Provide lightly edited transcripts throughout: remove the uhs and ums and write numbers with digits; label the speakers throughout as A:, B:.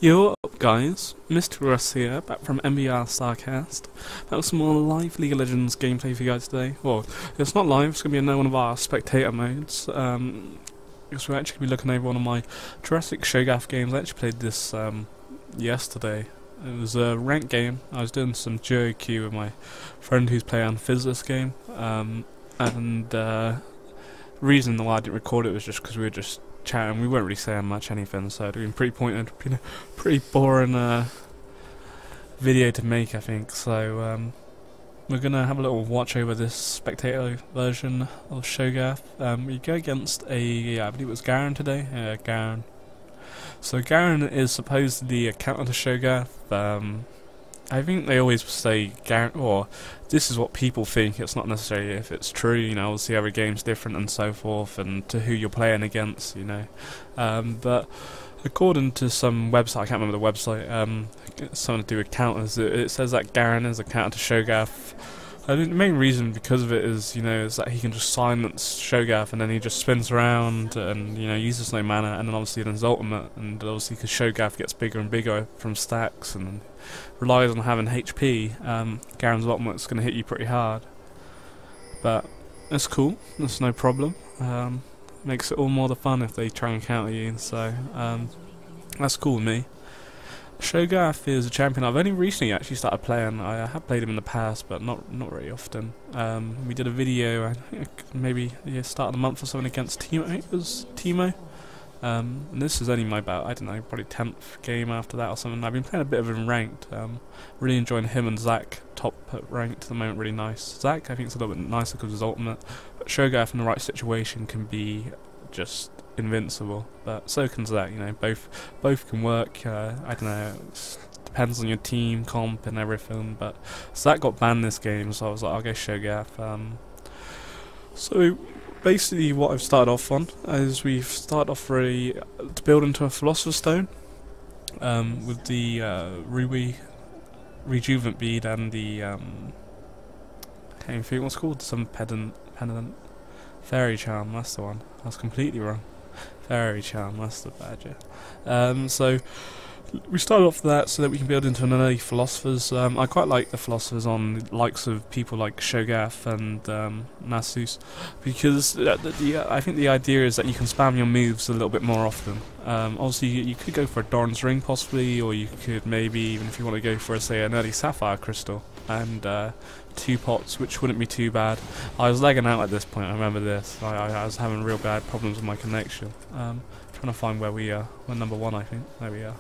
A: Yo, what up guys, Mr. Russ here, back from MBR Starcast. That was some more live League of Legends gameplay for you guys today. Well, it's not live, it's going to be another one of our spectator modes. Because we're actually going to be looking over one of my Jurassic Cho Gath games. I actually played this yesterday. It was a ranked game. I was doing some duo queue with my friend who's playing Fizz this game. The reason why I didn't record it was just because we were just chatting. We weren't really saying much anything, so it'd been pretty pointed, been a pretty boring video to make, I think. So we're gonna have a little watch over this spectator version of Cho Gath. We go against I believe it was Garen today. Garen. So Garen is supposedly a counter to Cho Gath. I think they always say Garen, or this is what people think, it's not necessarily if it's true, you know, obviously every game's different and so forth, and to who you're playing against, you know. But according to some website, I can't remember the website, it's something to do with counters, it says that Garen is a counter to Cho Gath. I think the main reason because of it is, you know, is that he can just silence Cho Gath and then he just spins around and, you know, uses no mana, and then obviously in his ultimate, and obviously because Cho Gath gets bigger and bigger from stacks and relies on having HP, Garen's ultimate's going to hit you pretty hard. But it's cool, that's no problem. Makes it all more the fun if they try and counter you, so that's cool with me. Cho Gath is a champion I've only recently actually started playing. I have played him in the past, but not very often. We did a video, I think maybe start of the month or something, against Timo. It was Timo. And this is only my about, I don't know, probably 10th game after that or something. I've been playing a bit of him ranked. Really enjoying him and Zach top ranked at the moment, really nice. Zach I think it's a little bit nicer because of his ultimate, but Cho Gath in the right situation can be just invincible, but so can Zach, you know, both can work. I don't know, it depends on your team, comp and everything, but Zach got banned this game, so I was like, I'll go Cho Gath. So basically what I've started off on is we've started off really to build into a Philosopher's Stone with the Ruby Rejuvenant Bead and the can't even think what's called, some pendant Fairy Charm, that's the one. I was completely wrong. Fairy Charm, that's the badger. So we started off with that so that we can build into an early Philosophers. I quite like the Philosophers on the likes of people like Cho Gath and Nasus, because I think the idea is that you can spam your moves a little bit more often. Obviously you could go for a Doran's Ring possibly, or you could maybe, even if you want to go for say an early Sapphire Crystal and 2 pots, which wouldn't be too bad. I was lagging out at this point, I remember this. I was having real bad problems with my connection. Trying to find where we are. We're number 1, I think. There we are.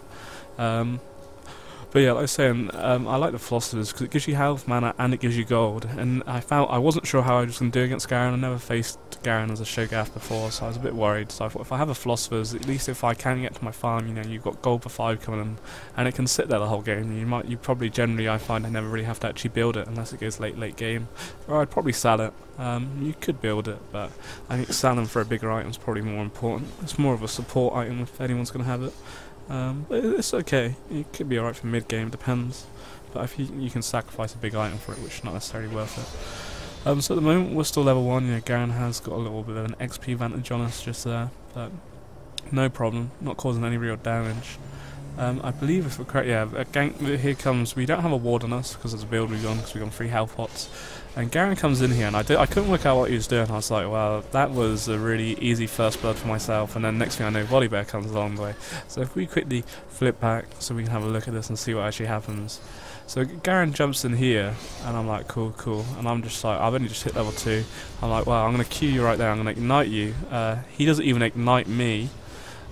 A: But yeah, like I was saying, I like the Philosophers because it gives you health, mana, and it gives you gold. And I wasn't sure how I was going to do against Garen. I never faced Garen as a Cho Gath before, so I was a bit worried. So I thought if I have a Philosophers, at least if I can get to my farm, you know, you've got gold for 5 coming in, and it can sit there the whole game. You probably generally, I find I never really have to actually build it unless it goes late game. Or I'd probably sell it. You could build it, but I think selling for a bigger item is probably more important. It's more of a support item if anyone's going to have it. But it's okay, it could be alright for mid-game, depends, but if you can sacrifice a big item for it, which is not necessarily worth it. So at the moment we're still level 1, you know, Garen has got a little bit of an XP advantage on us just there, but no problem, not causing any real damage. I believe if we're correct, yeah, a gank, here comes, we don't have a ward on us because of the build we've gone, because we've gone 3 health pots, and Garen comes in here, and I couldn't work out what he was doing. I was like, well, that was a really easy first blood for myself, and then next thing I know, Volibear comes along the way. So if we quickly flip back so we can have a look at this and see what actually happens. So Garen jumps in here, and I'm like, cool, and I'm just like, I've only just hit level 2, I'm like, well, I'm going to Q you right there, I'm going to ignite you. He doesn't even ignite me.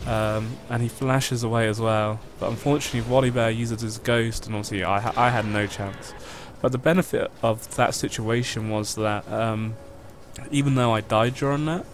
A: And he flashes away as well, but unfortunately Volibear uses his ghost, and obviously I had no chance. But the benefit of that situation was that even though I died during that,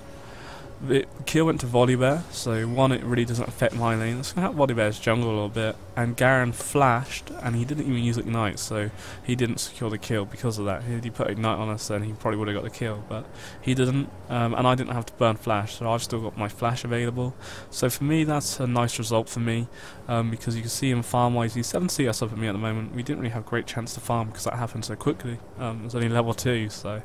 A: the kill went to Volibear, so one, it really doesn't affect my lane. It's going to help Volibear's jungle a little bit, and Garen flashed, and he didn't even use Ignite, so he didn't secure the kill because of that. If he put Ignite on us, then he probably would have got the kill, but he didn't, and I didn't have to burn Flash, so I've still got my Flash available. So for me, that's a nice result for me, because you can see him farm-wise, he's 7 CS up at me at the moment. We didn't really have great chance to farm because that happened so quickly. It was only level 2, so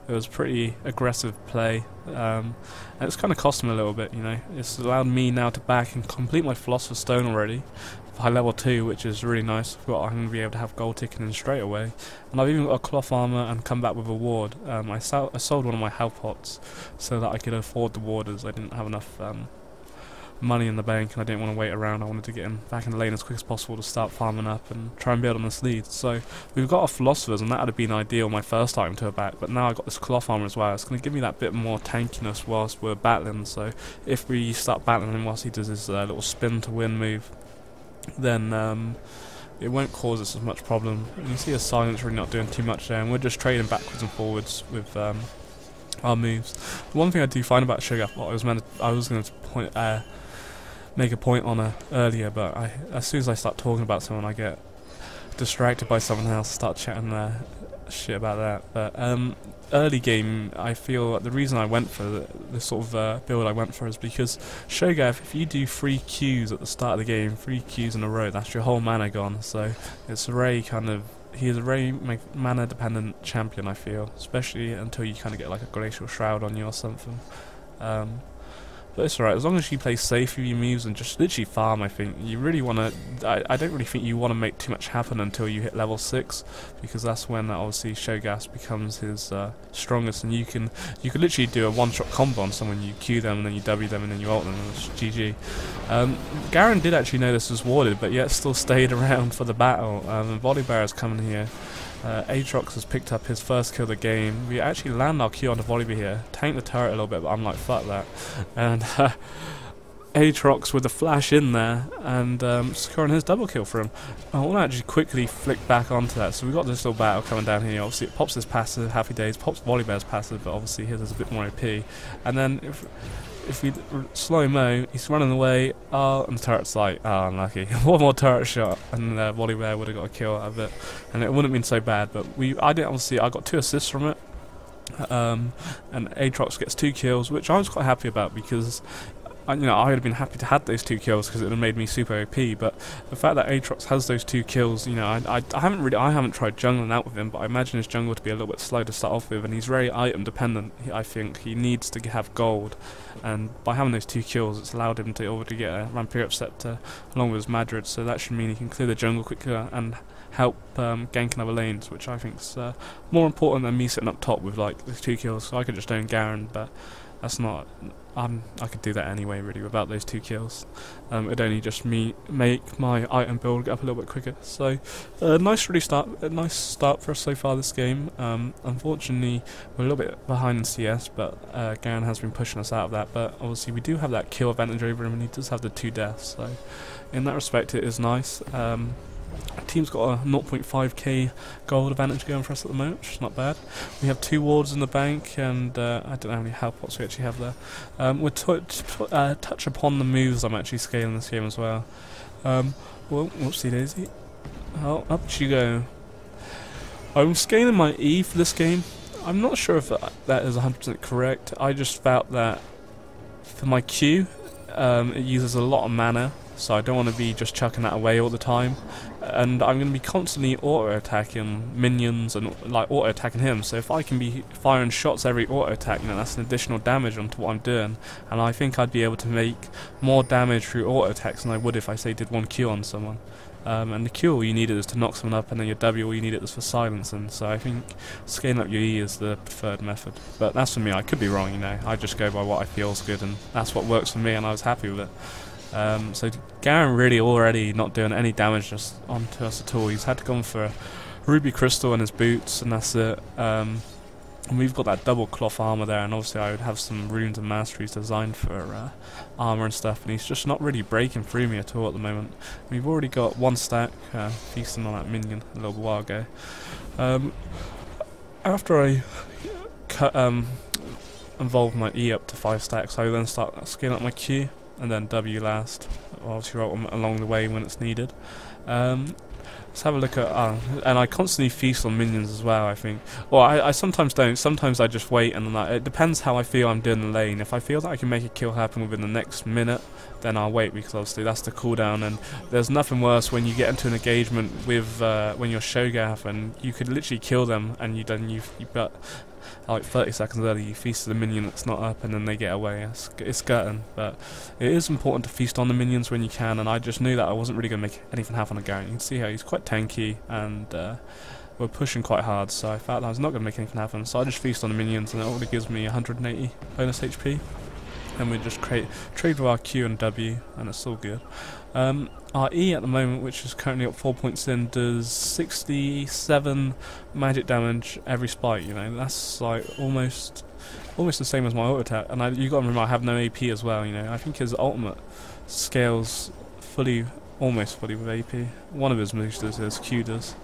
A: it was pretty aggressive play. And it's kind of cost him a little bit, you know. It's allowed me now to back and complete my Philosopher's Stone already. by level 2, which is really nice. I'm going to be able to have gold ticking in straight away. And I've even got a cloth armor and come back with a ward. I sold one of my health pots so that I could afford the warders. I didn't have enough money in the bank and I didn't want to wait around. I wanted to get back in the lane as quick as possible to start farming up and try and build on this lead. So we've got our philosophers, and that would have been ideal, my first item to a back, but now I've got this cloth armor as well. It's going to give me that bit more tankiness whilst we're battling. So if we start battling him whilst he does his little spin to win move, then it won't cause us as much problem. And you see a silence really not doing too much there, and we're just trading backwards and forwards with our moves. The one thing I do find about Cho Gath, I was going to make a point on her earlier, but as soon as I start talking about someone, I get distracted by someone else, start chatting shit about that. But early game, I feel the reason I went for the sort of build I went for is because Cho Gath, if you do 3 Qs at the start of the game, 3 Qs in a row, that's your whole mana gone. So it's a very he is a very mana dependent champion, I feel, especially until you kind of get like a Glacial Shroud on you or something. But it's alright, as long as you play safe with your moves and just literally farm. I think you really want to, I don't really think you want to make too much happen until you hit level 6, because that's when obviously Cho Gath becomes his strongest, and you could literally do a one-shot combo on someone. You Q them and then you W them and then you ult them, and it's GG. Garen did actually know this was warded, but yet still stayed around for the battle. And Volibear is coming here. Aatrox has picked up his first kill of the game. We actually land our Q on the Volibear here, tank the turret a little bit, but I'm like, fuck that. And Aatrox with a flash in there and scoring his double kill for him. I want to actually quickly flick back onto that. So we've got this little battle coming down here. Obviously it pops his passive, Happy Days, pops Volibear's passive, but obviously his is a bit more OP. And then if we slow-mo, he's running away, and the turret's like, unlucky. One more turret shot, and Volibear would have got a kill out of it, and it wouldn't have been so bad, but I got 2 assists from it, and Aatrox gets 2 kills, which I was quite happy about, because I would have been happy to have those 2 kills because it would have made me super OP. But the fact that Aatrox has those 2 kills, I haven't tried jungling out with him, but I imagine his jungle to be a little bit slow to start off with, and he's very item dependent. I think he needs to have gold, and by having those 2 kills, it's allowed him to already get a Vampiric Scepter along with his Madrid. So that should mean he can clear the jungle quicker and help gank in other lanes, which I think is more important than me sitting up top with like the 2 kills. So I could just own Garen, but that's not. I could do that anyway, really, without those 2 kills. It'd only just make my item build get up a little bit quicker. So, nice start for us so far this game. Unfortunately, we're a little bit behind in CS, but Garen has been pushing us out of that. But obviously, we do have that kill advantage over him, and he does have the 2 deaths. So, in that respect, it is nice. Our team's got a 0.5k gold advantage going for us at the moment, which is not bad. We have 2 wards in the bank, and I don't know how many health pots we actually have there. We'll touch upon the moves I'm actually scaling this game as well. Well, whoopsie daisy. Oh, up you go. I'm scaling my E for this game. I'm not sure if that is 100% correct. I just felt that for my Q, it uses a lot of mana, so I don't want to be just chucking that away all the time. And I'm going to be constantly auto-attacking minions and like auto-attacking him, so if I can be firing shots every auto-attack, that's an additional damage onto what I'm doing, and I think I'd be able to make more damage through auto-attacks than I would if I say did 1 Q on someone. And the Q, all you need is to knock someone up, and then your W, all you need is for silencing. So I think scaling up your E is the preferred method. But that's for me. I could be wrong, I just go by what I feel is good, and that's what works for me, and I was happy with it. So Garen really already not doing any damage just onto us at all. He's had to go for a Ruby Crystal in his boots, and that's it. And we've got that double cloth armor there, and obviously I would have some runes and masteries designed for armor and stuff, and he's just not really breaking through me at all at the moment. We've already got 1 stack feasting on that minion a little while ago. After I evolve my E up to 5 stacks, I then start scaling up my Q, and then W last, obviously right along the way when it's needed. Let's have a look at, and I constantly feast on minions as well, I think. Well, I sometimes don't, sometimes I just wait, and it depends how I feel I'm doing the lane. If I feel that I can make a kill happen within the next minute, then I'll wait, because obviously that's the cooldown, and there's nothing worse when you get into an engagement with, when you're Cho Gath, and you could literally kill them, and but like 30 seconds early, you feast the minion that's not up, and then they get away. It's gutting, but it is important to feast on the minions when you can, and I just knew that I wasn't really going to make anything happen on Garen. You can see how he's quite tanky, and we're pushing quite hard, so I felt I was not going to make anything happen, so I just feast on the minions, and it already gives me 180 bonus HP. And we just trade with our Q and W, and it's all good. Our E at the moment, which is currently up 4 points in, does 67 magic damage every spike. You know, that's like almost the same as my auto attack. And you got to remember, I have no AP as well. You know, I think his ultimate scales almost fully with AP. One of his moves does, his Q does.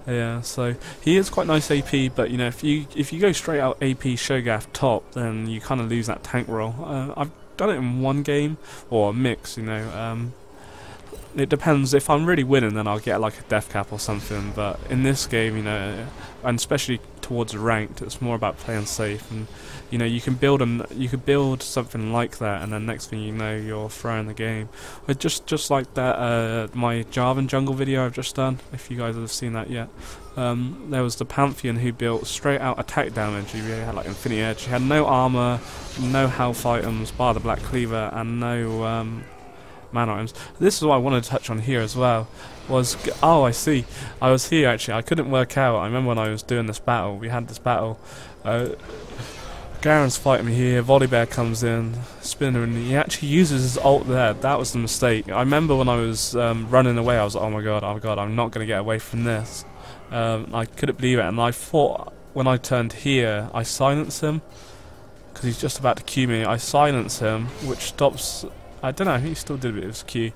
A: Yeah, so he is quite nice AP, but you know, if you go straight out AP Cho Gath top, then you kind of lose that tank role. I've done it in one game or a mix, you know. It depends. If I'm really winning, then I'll get like a death cap or something. But in this game, you know, and especially towards ranked, it's more about playing safe. And you know, you can build something like that, and then next thing you know, you're throwing the game. But just like that, my Jarvan jungle video I've just done. If you guys have seen that yet, there was the Pantheon who built straight out attack damage. He really had like Infinity Edge. He had no armor, no health items, bar the Black Cleaver, and no mana items. This is what I wanted to touch on here as well. Oh, I see. I was here actually. I couldn't work out. I remember when I was doing this battle. We had this battle. Garen's fighting me here. Volibear comes in, Spinner, and he actually uses his ult there. That was the mistake. I remember when I was running away. I was like, oh my god, I'm not going to get away from this. I couldn't believe it, and I thought when I turned here, I silenced him because he's just about to Q me. I silence him, which stops. I don't know, I think he still did a bit of his Q.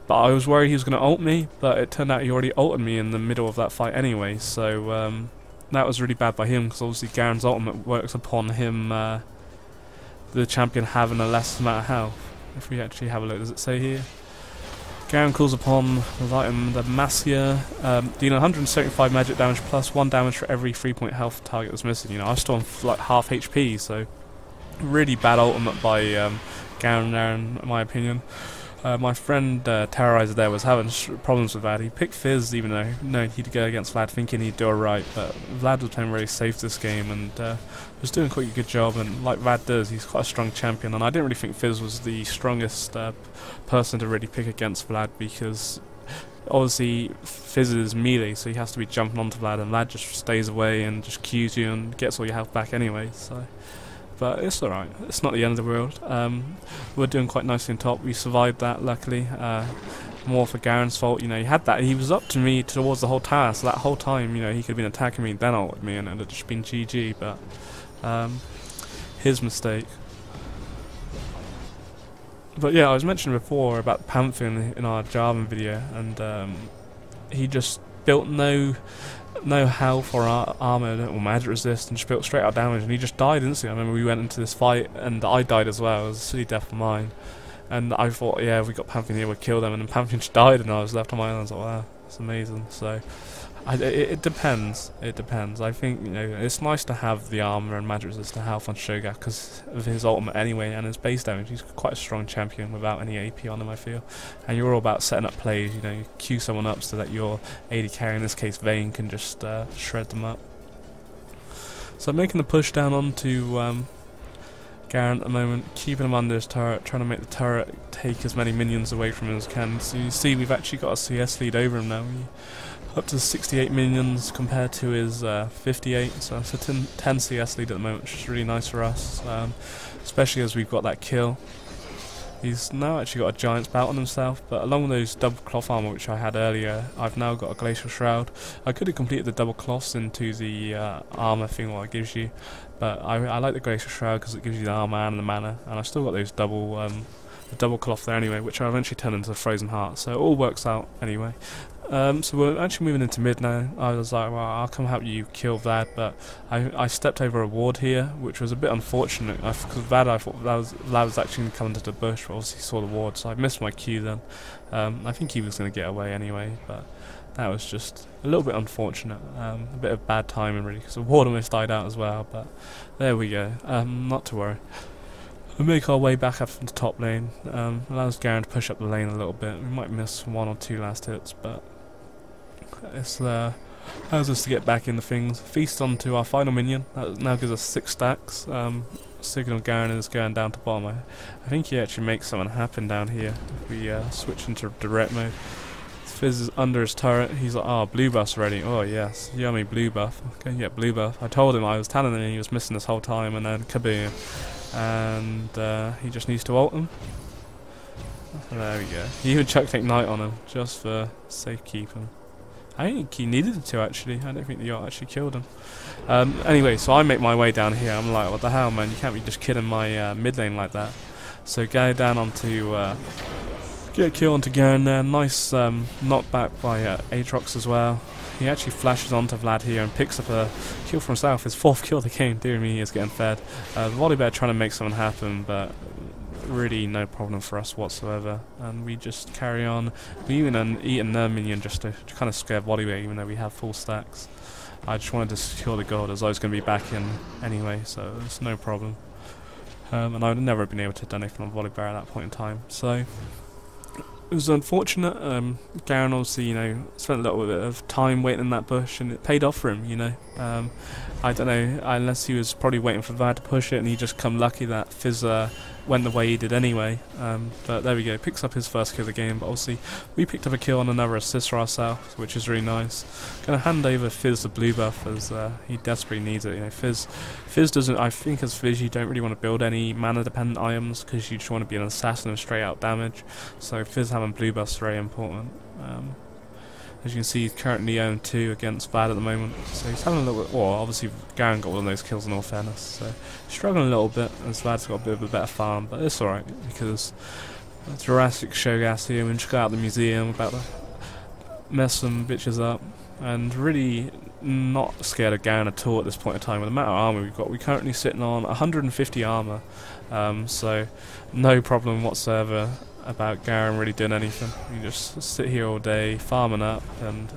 A: But I was worried he was going to ult me, but it turned out he already ulted me in the middle of that fight anyway, so that was really bad by him, because obviously Garen's ultimate works upon him, the champion having a less amount of health. If we actually have a look, does it say here? Garen calls upon the item, the Massia, dealing 175 magic damage plus 1 damage for every 3-point health target that's missing. You know, I was still on like half HP, so really bad ultimate by Garen there, in my opinion. My friend Terrorizer there was having problems with that. He picked Fizz, even though he'd go against Vlad thinking he'd do alright, but Vlad was playing really safe this game and was doing quite a good job, and like Vlad does, he's quite a strong champion, and I didn't really think Fizz was the strongest person to really pick against Vlad, because obviously Fizz is melee, so he has to be jumping onto Vlad, and Vlad just stays away and just Qs you and gets all your health back anyway, so... But it's alright, it's not the end of the world. We're doing quite nicely on top, we survived that luckily. More for Garen's fault, you know, he was up to me towards the whole tower, so that whole time, you know, he could have been attacking me, then ulted me, and it would have just been GG, but his mistake. But yeah, I was mentioning before about Pantheon in our Jarvan video, and he just built no health or armor or magic resist, and just built straight out damage, and he just died instantly. I remember we went into this fight and I died as well. It was a silly death for mine, and I thought, yeah, if we got Pantheon here, we'd kill them, and then Pantheon just died and I was left on my own. I was like, wow, that's amazing. So it depends. It depends. I think, you know, it's nice to have the armor and magic resist to health on Cho Gath because of his ultimate anyway and his base damage. He's quite a strong champion without any AP on him, I feel. And you're all about setting up plays. You know, you queue someone up so that your AD carry, in this case Vayne, can just shred them up. So I'm making the push down onto Garen at the moment, keeping him under his turret, trying to make the turret take as many minions away from him as can. So you see we've actually got a CS lead over him now. Up to 68 minions compared to his 58, so it's a 10 CS lead at the moment, which is really nice for us, especially as we've got that kill. He's now actually got a Giant's Belt on himself, but along with those double cloth armor which I had earlier, I've now got a Glacial Shroud. I could have completed the double cloths into the armor thing what it gives you, but I like the Glacial Shroud because it gives you the armor and the mana, and I've still got those the double cloth there anyway, which I'll eventually turn into a Frozen Heart, so it all works out anyway. So we're actually moving into mid now. I was like, well, I'll come help you kill Vlad, but I stepped over a ward here, which was a bit unfortunate, because Vlad, I thought Vlad was actually going to come into the bush, but obviously he saw the ward, so I missed my Q then. I think he was going to get away anyway, but that was just a little bit unfortunate. A bit of bad timing really, because the ward almost died out as well, but there we go. Not to worry. We make our way back up from the top lane, allows Garen to push up the lane a little bit. We might miss 1 or 2 last hits, but it's Allows us to get back into things. Feast onto our final minion. That now gives us 6 stacks. Signal Garen is going down to bottom. I think he actually makes something happen down here if we switch into direct mode. Fizz is under his turret. He's like, oh, blue buff's ready. Oh yes, yummy blue buff. Okay, yeah, blue buff. I told him, I was telling him he was missing this whole time, and then kaboom. And he just needs to ult him. There we go. He even chucked Ignite on him, just for safekeeping. I think he needed to actually. I don't think the ult actually killed him. Anyway, so I make my way down here. I'm like, what the hell, man? You can't be just killing my mid lane like that. So go down onto... get a kill onto Garen there. Nice knockback by Aatrox as well. He actually flashes onto Vlad here and picks up a kill for himself. His 4th kill of the game. Dear me, he is getting fed. Volibear trying to make something happen, but really no problem for us whatsoever. And we just carry on. We even eat a nerve minion just to kind of scare Volibear, even though we have full stacks. I just wanted to secure the gold as I was going to be back in anyway, so it's no problem. And I would never have been able to do anything on Volibear at that point in time. So it was unfortunate. Garen obviously, you know, spent a little bit of time waiting in that bush, and it paid off for him, you know. I don't know, unless he was probably waiting for Vlad to push it, and he just come lucky that Fizz went the way he did anyway. But there we go, picks up his first kill of the game. But obviously, we picked up a kill on another assist for ourselves, which is really nice. Gonna hand over Fizz the blue buff as he desperately needs it. You know, Fizz doesn't. I think as Fizz, you don't really want to build any mana dependent items because you just want to be an assassin and straight out damage. So Fizz having blue buffs is very important. As you can see, he's currently 0-2 against Vlad at the moment, so he's having a little bit... Well, obviously Garen got one of those kills in all fairness, so struggling a little bit as Vlad's got a bit of a better farm, but it's alright, because Jurassic Cho Gath here, we just got out of the museum, about to mess some bitches up, and really not scared of Garen at all at this point in time. With the amount of armor we've got, we're currently sitting on 150 armor, so no problem whatsoever about Garen really doing anything. You just sit here all day, farming up and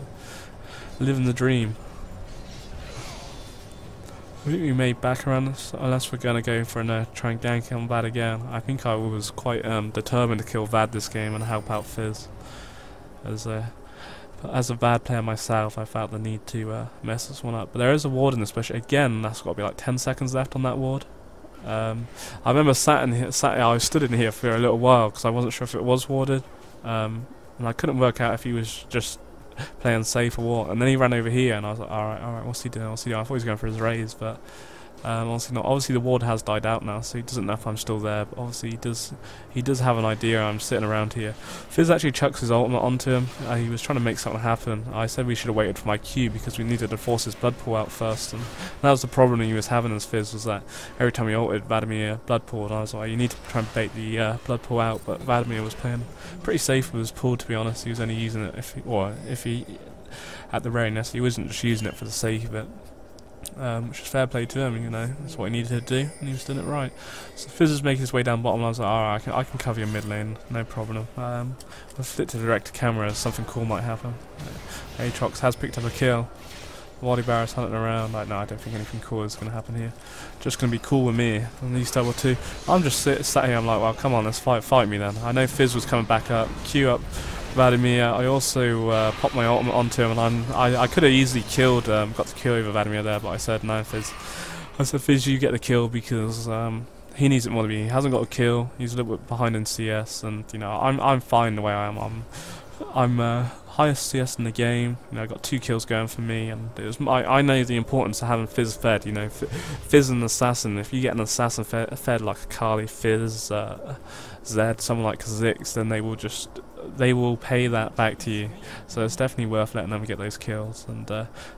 A: living the dream. I think we made back around this, unless we're going to go for a try and gank on Vlad again. I think I was quite determined to kill Vlad this game and help out Fizz. As a Vlad player myself, I felt the need to mess this one up. But there is a ward in this bush. Again, that's got to be like 10 seconds left on that ward. I remember I stood in here for a little while because I wasn't sure if it was warded, and I couldn't work out if he was just playing safe or what. And then he ran over here, and I was like, all right, what's he doing? I thought he was going for his raise, but obviously not. Obviously the ward has died out now, so he doesn't know if I'm still there. But obviously he does have an idea I'm sitting around here. Fizz actually chucks his ultimate onto him. He was trying to make something happen. I said we should have waited for my Q because we needed to force his blood pool out first, and that was the problem he was having as Fizz, was that every time he ulted, Vladimir blood pool, and I was like, you need to try and bait the blood pool out. But Vladimir was playing pretty safe with his pool, to be honest. He was only using it if he at the very least, he wasn't just using it for the sake of it. Which is fair play to him, you know, that's what he needed to do, and he was doing it right. So Fizz is making his way down bottom, and I was like, alright, I can cover your mid lane, no problem. I'll flip to direct to camera as something cool might happen. Aatrox has picked up a kill. Volibear is hunting around. Like, no, I don't think anything cool is going to happen here. Just going to be cool with me, and these double two. I'm just sat here, I'm like, well, come on, let's fight me then. I know Fizz was coming back up, Q up Vladimir. I also popped my ultimate onto him, and I could have easily killed, got the kill over Vladimir there, but I said no, Fizz. I said, Fizz, you get the kill because he needs it more than me. He hasn't got a kill. He's a little bit behind in CS, and you know I'm fine the way I am. I'm highest CS in the game. You know, I got 2 kills going for me, and it was I know the importance of having Fizz fed. You know, Fizz and assassin. If you get an assassin fed like a Kali, Fizz, Zed, someone like Kha'Zix, then they will pay that back to you. So it's definitely worth letting them get those kills, and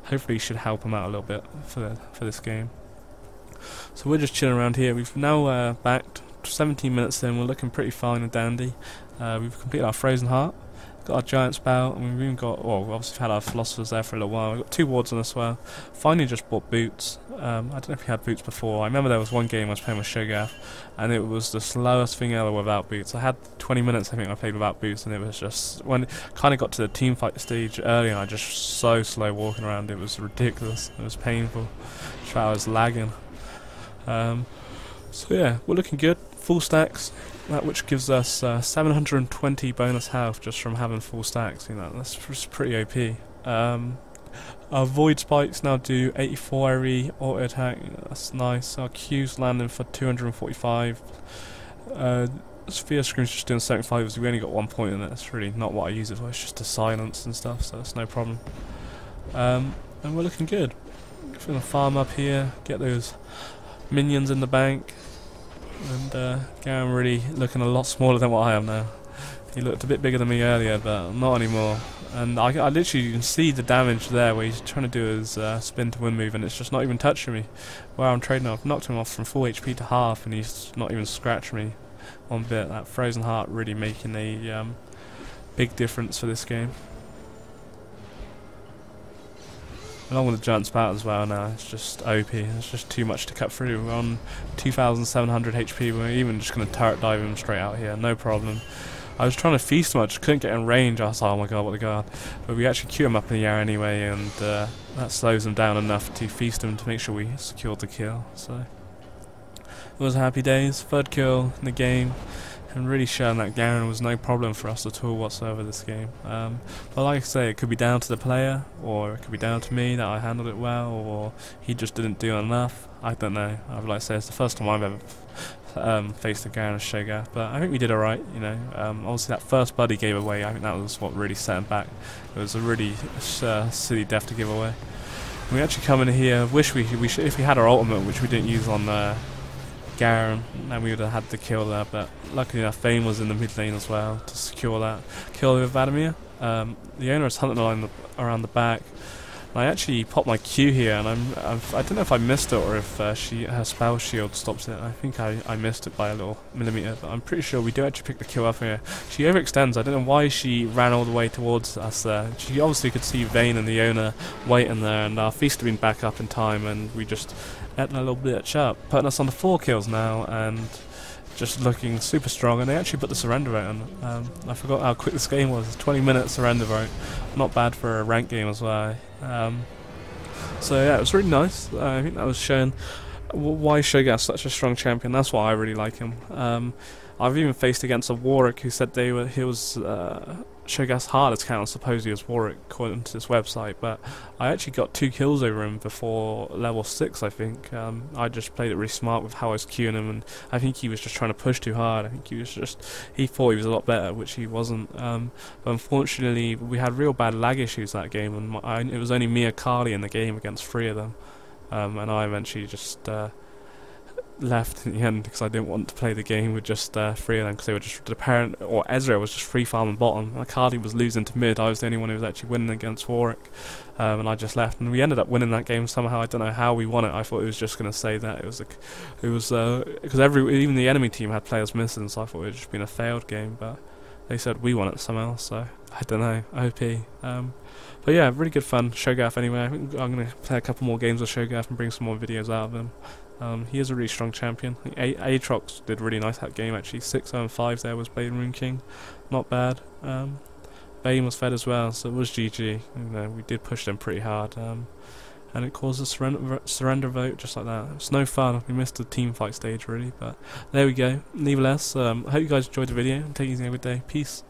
A: hopefully should help them out a little bit for this game. So we're just chilling around here. We've now backed 17 minutes in. We're looking pretty fine and dandy. We've completed our Frozen Heart, got our Giant's Bout, and we've even got, well, we've obviously had our Philosophers there for a little while. We've got 2 wards on as well. Finally just bought boots. I don't know if we had boots before. I remember there was one game I was playing with Cho Gath, and it was the slowest thing ever without boots. I had 20 minutes, I think, I played without boots, and it was just, when it kind of got to the team fight stage early, and I just so slow walking around, it was ridiculous. It was painful. I was lagging. So yeah, we're looking good. Full stacks, which gives us 720 bonus health just from having full stacks. You know, that's pretty OP. Our Void Spikes now do 84 AoE auto attack, that's nice. Our Q's landing for 245. Sphere Scream's just doing 75, so we only got 1 point in it. That's really not what I use it for, it's just to silence and stuff, so that's no problem. And we're looking good. Just gonna farm up here, get those minions in the bank, and Garen really looking a lot smaller than what I am now. He looked a bit bigger than me earlier, but not anymore. And I literally, you can see the damage there where he's trying to do his spin to win move, and it's just not even touching me. Where I'm trading off, knocked him off from full HP to half, and he's not even scratching me one bit. That Frozen Heart really making a big difference for this game. Along with the giant spout as well now, it's just OP, it's just too much to cut through. We're on 2,700 HP, we're even just going to turret dive him straight out here, no problem. I was trying to feast him, I just couldn't get in range. I was like, oh my god, what a god. But we actually queue him up in the air anyway, and that slows him down enough to feast him to make sure we secured the kill. So it was happy days, third kill in the game, and really showing that Garen was no problem for us at all whatsoever this game. But like I say, it could be down to the player, or it could be down to me that I handled it well, or he just didn't do enough. I don't know. I would like to say it's the first time I've ever faced a Garen and Cho Gath, but I think we did alright, you know. Obviously that first buddy gave away, I think that was what really set him back. It was a really silly death to give away. We actually come in here, wish if we had our ultimate, which we didn't use on Garen, then we would have had the kill there, but luckily enough Vayne was in the mid lane as well to secure that kill with Vladimir. The owner is hunting around the back. I actually popped my Q here, and I don't know if I missed it or if her spell shield stops it. I think I missed it by a little millimeter, but I'm pretty sure we do actually pick the kill up here. She overextends. I don't know why she ran all the way towards us there. She obviously could see Vayne and the owner waiting there, and our feast had been back up in time, and we just ate a little bit sharp, putting us on the 4 kills now, and just looking super strong. And they actually put the surrender vote on. I forgot how quick this game was. 20-minute surrender vote, not bad for a ranked game as well. So yeah, it was really nice. I think that was showing why Cho Gath's such a strong champion. That's why I really like him. I've even faced against a Warwick who said he was Cho Gath's hardest counter, supposedly as Warwick according to this website, but I actually got 2 kills over him before level 6, I think. I just played it really smart with how I was queuing him, and I think he was just trying to push too hard. I think he thought he was a lot better, which he wasn't. But unfortunately we had real bad lag issues that game, and it was only me and Carly in the game against 3 of them, and I eventually just left in the end because I didn't want to play the game with just 3 of them, because they were just, the parent or Ezra was just free farming bottom. Cardi was losing to mid. I was the only one who was actually winning against Warwick, and I just left, and we ended up winning that game somehow. I don't know how we won it. I thought it was just going to say that it was because even the enemy team had players missing, so I thought it had just been a failed game, but they said we won it somehow, so I don't know. OP. But yeah, really good fun. Cho Gath anyway. I think I'm going to play a couple more games with Cho Gath and bring some more videos out of him. He is a really strong champion. Aatrox did really nice that game actually. 6-5 there was Blade Rune King, not bad. Vayne was fed as well, so it was GG. You know, we did push them pretty hard, and it caused a surrender vote just like that. It's no fun. We missed the team fight stage really, but there we go. Nevertheless, I hope you guys enjoyed the video, and take it easy, have a good day. Peace.